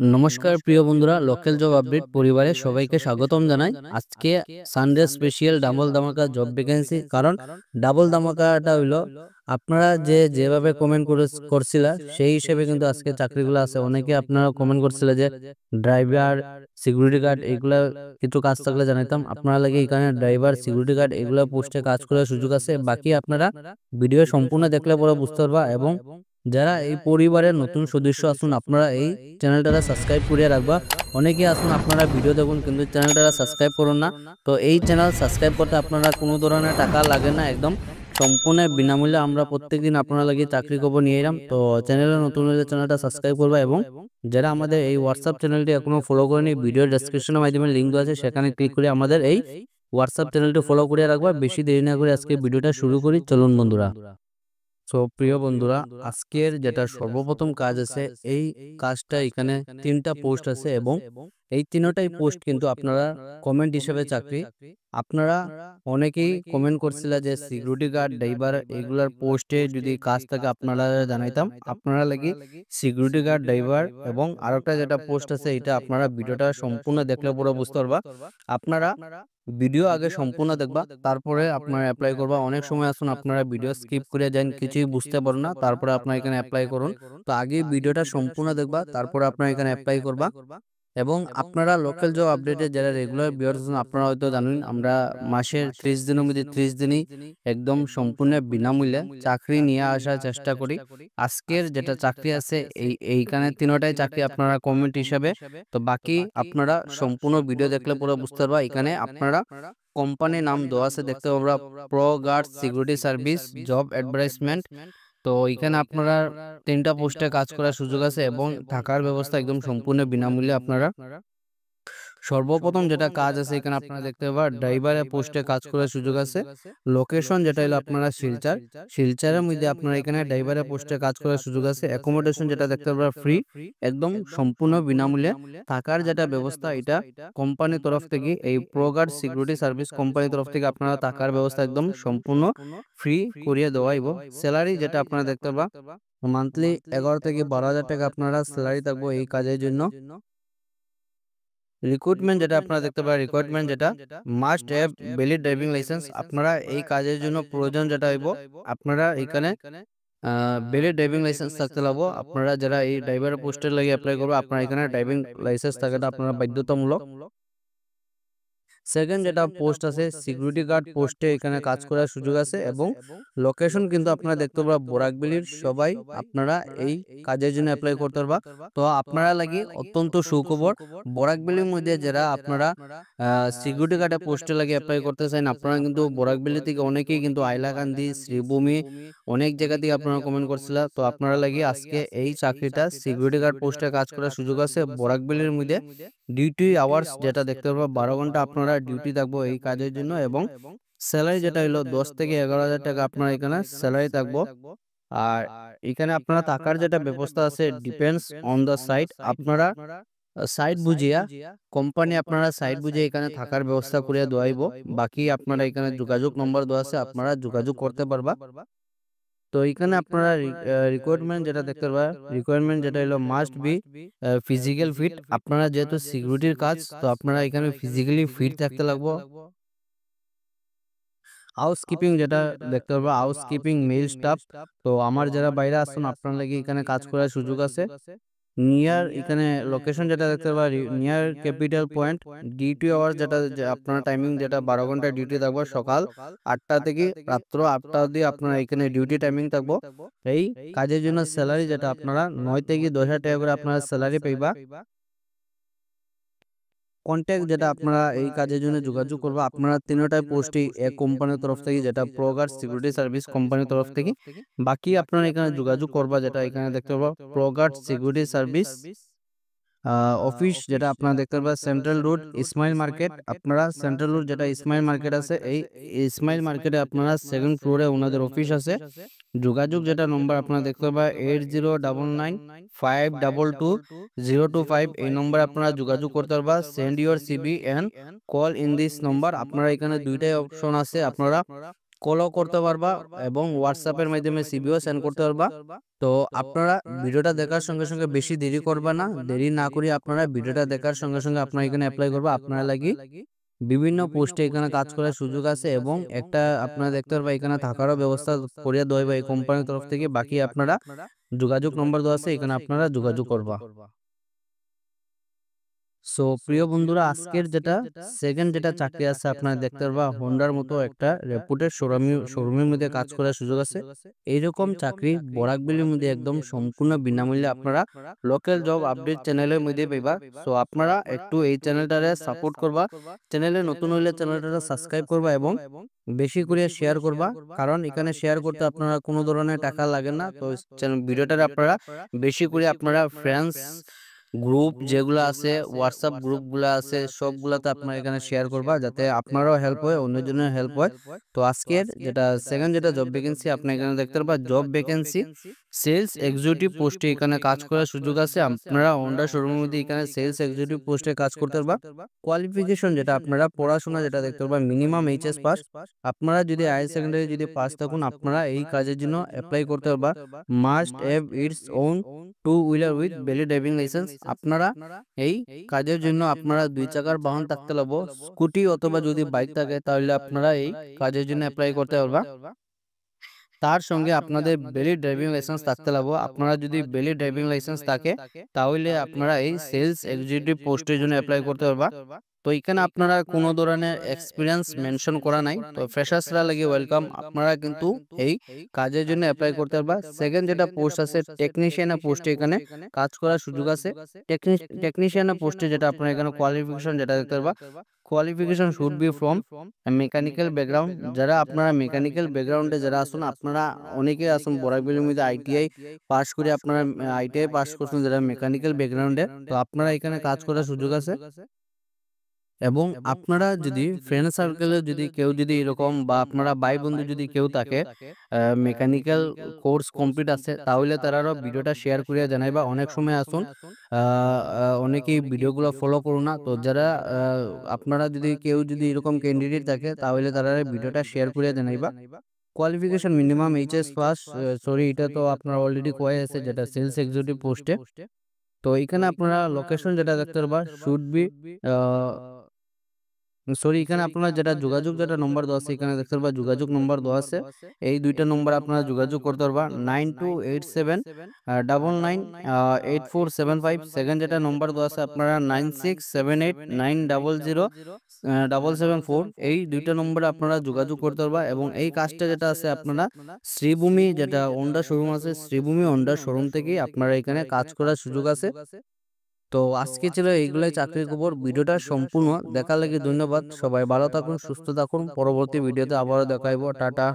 নমস্কার প্রিয় বন্ধুরা, লোকাল জব আপডেট পরিবারে সবাইকে স্বাগতম জানাই। আজকে সানডে স্পেশাল ডাবল ধামাকা জব ভ্যাকেন্সি। কারণ ডাবল ধামাকাটা হইলো আপনারা যেভাবে কমেন্ট করছিলা সেই হিসেবে কিন্তু আজকে চাকরিগুলো আছে। অনেকে আপনারা কমেন্ট করছিলে যে ড্রাইভার, সিকিউরিটি গার্ড এগুলা কিছু কাজ থাকলে জানাইতাম। আপনারা লাগে এখানে ড্রাইভার, সিকিউরিটি গার্ড এগুলা পোস্টে কাজ করার সুযোগ আছে। বাকি আপনারা ভিডিও সম্পূর্ণ দেখলে পরে বুঝতে পারবা। এবং যারা এই পরিবারের নতুন সদস্য আসুন, আপনারা এই চ্যানেলটা সাবস্ক্রাইব করিয়ে রাখবা। অনেকে আসুন আপনারা ভিডিও দেখুন কিন্তু চ্যানেলটা সাবস্ক্রাইব করুন না। তো এই চ্যানেল সাবস্ক্রাইব করতে আপনারা কোনো ধরনের টাকা লাগে না, একদম সম্পূর্ণ বিনামূল্যে আমরা প্রত্যেকদিন আপনারা লাগে চাকরি খবর নিয়ে এলাম। তো চ্যানেলে নতুন হলে চ্যানেলটা সাবস্ক্রাইব করবা। এবং যারা আমাদের এই হোয়াটসঅ্যাপ চ্যানেলটি এখনো ফলো করেনি, ভিডিও ডেসক্রিপশনের মাধ্যমে লিঙ্ক দেওয়া আছে, সেখানে ক্লিক করে আমাদের এই হোয়াটসঅ্যাপ চ্যানেলটি ফলো করে রাখবা। বেশি দেরি না করে আজকে ভিডিওটা শুরু করি, চলুন বন্ধুরা। তো প্রিয় বন্ধুরা, আজকের যেটা সর্বপ্রথম কাজ আছে, এই কাজটা এখানে 3টা পোস্ট আছে এবং এই 3টাই পোস্ট কিন্তু আপনারা কমেন্ট হিসেবে চাকরি। আপনারা অনেকেই কমেন্ট করছিল যে সিকিউরিটি গার্ড, ড্রাইভার এগুলার পোস্টে যদি কাজ থাকে আপনারা জানাইতাম। আপনারা লাগি সিকিউরিটি গার্ড, ড্রাইভার এবং আরেকটা যেটা পোস্ট আছে, এটা আপনারা ভিডিওটা সম্পূর্ণ দেখলে পুরো বুঝতে পারবা। আপনারা ভিডিও আগে সম্পূর্ণ দেখবা, তারপরে আপনারা অ্যাপ্লাই করবা। অনেক সময় আসুন আপনারা ভিডিও স্কিপ করে যান, কিছুই বুঝতে পারেন না, তারপরে আপনারা এখানে অ্যাপ্লাই করুন। তো আগে ভিডিওটা সম্পূর্ণ দেখবা, তারপরে আপনারা এখানে অ্যাপ্লাই করবা। এবং আপনারা লোকাল জব আপডেটে যারা রেগুলার ভিউয়ার্স আছেন, আপনারা হয়তো জানেন আমরা মাসের 30 দিনের মধ্যে 30 দিনই একদম সম্পূর্ণ বিনামূল্যে চাকরি নিয়ে আসার চেষ্টা করি। আজকের যেটা চাকরি আছে এইখানে 3টাই চাকরি আপনারা কমেন্ট হিসাবে। তো বাকি আপনারা সম্পূর্ণ ভিডিও দেখলে পুরো বুঝতে পারবা। এখানে আপনারা কোম্পানির নাম দেওয়া আছে, দেখতে পারবা Pro Guard security service job advertisement. তো এখানে আপনারা 3টা পোস্টে কাজ করার সুযোগ আছে এবং থাকার ব্যবস্থা একদম সম্পূর্ণ বিনামূল্যে। আপনারা সর্বপ্রথম যেটা কাজ আছে, এখানে আপনারা দেখতে পাবেন ড্রাইভারের পোস্টে কাজ করার সুযোগ আছে। লোকেশন যেটা হলো আপনারা শিলচর, শিলচরের মধ্যে আপনারা এখানে ড্রাইভারের পোস্টে কাজ করার সুযোগ আছে। অ্যাকোমোডেশন যেটা দেখতে পাবেন ফ্রি, একদম সম্পূর্ণ বিনামূল্যে। থাকার যেটা ব্যবস্থা, এটা কোম্পানির তরফ থেকে, এই প্রোগার্ড সিকিউরিটি সার্ভিস কোম্পানির তরফ থেকে আপনারা থাকার ব্যবস্থা একদম সম্পূর্ণ ফ্রি করিয়ে দেওয়াইব। স্যালারি যেটা আপনারা দেখতে পাবেন মান্থলি 11 থেকে 12,000 টাকা আপনারা স্যালারি থাকবো এই কাজের জন্য। রিক্রুটমেন্ট যেটা আপনারা দেখতে পারেন, রিক্রুটমেন্ট যেটা must have valid driving licence. আপনারা এই কাজের জন্য প্রয়োজন যেটা হইব, আপনারা এখানে ভ্যালিড ড্রাইভিং লাইসেন্স থাকতে লাগবো। আপনারা যারা এই ড্রাইভার পোস্টের লাগে অ্যাপ্লাই করবো, আপনারা এখানে ড্রাইভিং লাইসেন্স থাকাটা আপনারা বাধ্যতামূলক। সেকেন্ড যেটা পোস্ট আছে সিকিউরিটি গার্ড পোস্টে, এখানে কাজ করার সুযোগ আছে এবং লোকেশন কিন্তু আপনারা দেখতে পারবা বরাকবিলির। সবাই আপনারা এই কাজের জন্য অ্যাপ্লাই করতে পারবা। তো আপনারা লাগি অত্যন্ত সুখবর, বরাকবিলির মধ্যে যারা আপনারা সিকিউরিটি গার্ডের পোস্টে লাগে অ্যাপ্লাই করতে চান, আপনারা কিন্তু বরাকবিলি থেকে অনেকেই কিন্তু আইলাকান্দি, শ্রীভূমি অনেক জায়গা থেকে আপনারা কমেন্ট করছিল। তো আপনারা লাগি আজকে এই চাকরিটা সিকিউরিটি গার্ড পোস্টে কাজ করার সুযোগ আছে বরাকবিলির মধ্যে। ডিউটি আওয়ার্স যেটা দেখতে পারবো 12 ঘন্টা আপনারা ডিউটি থাকবো এই কাজের জন্য। এবং স্যালারি যেটা হলো 10 থেকে 11,000 টাকা আপনারা এখানে স্যালারি থাকবো। আর এখানে আপনারা থাকার যেটা ব্যবস্থা আছে ডিপেন্ডস অন দ্য সাইট। আপনারা সাইট বুঝিয়া কোম্পানি আপনারা সাইট বুঝে এখানে থাকার ব্যবস্থা করিয়া দেওয়াইব। বাকি আপনারা এখানে যোগাযোগ নম্বর দেওয়া আছে, আপনারা যোগাযোগ করতে পারবা। তো এখানে আপনারা রিকোয়ারমেন্ট যেটা দেখতে পারবেন, রিকোয়ারমেন্ট যেটা হলো মাস্ট বি ফিজিক্যাল ফিট। আপনারা যেহেতু সিকিউরিটির কাজ, তো আপনারা এখানে ফিজিক্যালি ফিট থাকতে লাগবো। হাউসকিপিং যেটা দেখতে পারবো, হাউসকিপিং মেল স্টাফ। তো আমার যারা বাইরে আসুন আপনার লাগে এখানে কাজ করার সুযোগ আছে। নিয়ার এখানে লোকেশন যেটা দেখতে পারি near Capital Point. Duty hour যেটা আপনার টাইমিং যেটা 12 ঘন্টা ডিউটি থাকবো, সকাল 8টা থেকে রাত্র 8টা অবধি আপনারা এখানে ডিউটি টাইমিং থাকবো। এই কাজের জন্য স্যালারি যেটা আপনারা 9 থেকে 10,000 টাকা করে আপনারা স্যালারি পাইবা। কন্ট্যাক্ট যেটা আপনারা এই কাজের জন্য যোগাযোগ করবো, আপনারা 3টাই পোস্টই এক কোম্পানির তরফ থেকে, যেটা প্রোগার্ড সিকিউরিটি সার্ভিস কোম্পানির তরফ থেকে। বাকি আপনারা এখানে যোগাযোগ করবা, যেটা এখানে দেখতে পাবো প্রোগার্ড সিকিউরিটি সার্ভিস অফিস, যেটা আপনারা দেখতে পাবেন সেন্ট্রাল রোড ইসমাইল মার্কেট। আপনারা সেন্ট্রাল রোড যেটা ইসমাইল মার্কেট আছে, এই ইসমাইল মার্কেটে আপনারা 2nd ফ্লোরে ওনাদের অফিস আছে। যোগাযোগ যেটা নম্বর আপনারা দেখতে পাবেন 8099522025, এই নম্বর আপনারা যোগাযোগ করতে পারবা। Send your CV and call in this number. আপনারা এখানে 2টাই অপশন আছে, আপনারা কলও করতে পারবা এবং হোয়াটসঅ্যাপের মাধ্যমে সিভিও সেন্ড করতে পারবা। তো আপনারা ভিডিওটা দেখার সঙ্গে সঙ্গে বেশি দেরি করবা না, দেরি না করে আপনারা ভিডিওটা দেখার সঙ্গে সঙ্গে আপনারা এখানে অ্যাপ্লাই করবা। আপনারা লাগি বিভিন্ন পোস্টে এখানে কাজ করার সুযোগ আছে এবং একটা আপনারা দেখতে পারবা এখানে থাকারও ব্যবস্থা করিয়া দেওয়া হবে এই কোম্পানির তরফ থেকে। বাকি আপনারা যোগাযোগ নম্বর দেওয়া আছে, এখানে আপনারা যোগাযোগ করবা। সো প্রিয় বন্ধুরা, আজকের যেটা সেকেন্ড যেটা চাকরি আছে আপনারা দেখতে পারবা হোন্ডার মতো একটা রেপুটেড শোরুমের মধ্যে কাজ করার সুযোগ আছে। এইরকম চাকরি বরাকবিলির মধ্যে একদম সম্পূর্ণ বিনামূল্যে আপনারা লোকাল জব আপডেট চ্যানেলের মধ্যে পাইবা। সো আপনারা একটু এই চ্যানেলটারে সাপোর্ট করবা, চ্যানেলে নতুন হইলে চ্যানেলটা সাবস্ক্রাইব করবা এবং বেশি করে শেয়ার করবা, কারণ এখানে শেয়ার করতে আপনারা কোনো ধরনের টাকা লাগে না। তো ভিডিওটারে আপনারা বেশি করে আপনারা ফ্রেন্ডস গ্রুপ যেগুলো আছে, হোয়াটসঅ্যাপ গ্রুপগুলো আছে, সবগুলাতে আপনারা এখানে শেয়ার করবা যাতে আপনারাও হেল্প হয়, অন্যজনের হেল্প হয়। তো আজকের যেটা সেকেন্ড যেটা জব ভ্যাকেন্সি আপনি এখানে দেখতে পারবা, জব ভ্যাকেন্সি সেলস এক্সিকিউটিভ পোস্টে এখানে কাজ করার সুযোগ আছে। আপনারা হোন্ডা শোরুমের মধ্যে এখানে সেলস এক্সিকিউটিভ পোস্টে কাজ করতে পারবা। কোয়ালিফিকেশন যেটা আপনারা পড়াশোনা যেটা দেখতে পারবা মিনিমাম এইচএস পাস। আপনারা যদি হায়ার সেকেন্ডারি যদি পাস থাকুন আপনারা এই কাজের জন্য অ্যাপ্লাই করতে পারবা। Must have its own two wheeler with valid driving licence. আপনারা এই কাজের জন্য আপনারা 2 চাকার বাহন থাকতে লাগবো, স্কুটি অথবা যদি বাইক থাকে তাহলে আপনারা এই কাজের জন্য অ্যাপ্লাই করতে পারবা। তার সঙ্গে আপনাদের ভ্যালিড ড্রাইভিং লাইসেন্স থাকতে লাগবে। আপনারা যদি ভ্যালিড ড্রাইভিং লাইসেন্স থাকে তাহলে আপনারা এই সেলস এক্সিকিউটিভ পোস্টের জন্য অ্যাপ্লাই করতে পারবা। তো এখানে আপনারা কোনো ধরনের এক্সপিরিয়েন্স মেনশন করা নাই, তো ফ্রেশার্সরা লাগে ওয়েলকাম, আপনারা কিন্তু এই কাজের জন্য অ্যাপ্লাই করতে পারবা। সেকেন্ড যেটা পোস্ট আছে টেকনিশিয়ানের পোস্টে এখানে কাজ করার সুযোগ আছে। টেকনিশিয়ানের পোস্টে যেটা আপনারা এখানে কোয়ালিফিকেশন যেটা দেখতে পারবা, qualification should be from mechanical background. যারা আপনারা মেকানিক্যাল ব্যাকগ্রাউন্ডে যারা আসুন, আপনারা অনেকে আসুন বরাকবিলির মধ্যে আইটিআই পাস করে আপনারা আইটিআই পাস করছেন যারা মেকানিক্যাল ব্যাকগ্রাউন্ডে, তো আপনারা এখানে কাজ করার সুযোগ আছে। এবং আপনারা যদি ফ্রেন্ড সার্কেলে যদি কেউ যদি এরকম বা আপনারা ভাই বন্ধু যদি কেউ থাকে মেকানিক্যাল কোর্স কমপ্লিট আছে তাহলে তারারও ভিডিওটা শেয়ার করিয়া জানাইবা। অনেক সময় আসুন অনেকেই ভিডিওগুলো ফলো করুন না, তো যারা আপনারা যদি কেউ যদি এরকম ক্যান্ডিডেট থাকে তাহলে তারা ভিডিওটা শেয়ার করিয়া জানাইবা। Qualification minimum HS pass, sorry এটা তো আপনারা অলরেডি কয়ে আছে যেটা সেলস এক্সিকিউটিভ পোস্টে। তো এখানে আপনারা লোকেশন যেটা দেখতে পারবা শুড বি সরি এখানে আপনারা যেটা যোগাযোগ যেটা নম্বর দেওয়া আছে এখানে দেখতে পারবা যোগাযোগ নম্বর দেওয়া আছে। এই দুইটা নম্বর আপনারা যোগাযোগ করতে পারবা 9287998475। সেকেন্ড যেটা নম্বর দেওয়া আছে আপনারা 9678900774। এই দুইটা নম্বরে আপনারা যোগাযোগ করতে পারবা। এবং এই কাজটা যেটা আছে আপনারা শ্রীভূমি যেটা হোন্ডা শোরুম আছে, শ্রীভূমি হোন্ডা শোরুম থেকেই আপনারা এখানে কাজ করার সুযোগ আছে। তো আজকে ছিল এইগুলাই চাকরির খবর। ভিডিওটা সম্পূর্ণ দেখার লাগি ধন্যবাদ। সবাই ভালো থাকুন, সুস্থ থাকুন। পরবর্তী ভিডিওতে আবারও দেখাইবো। টাটা।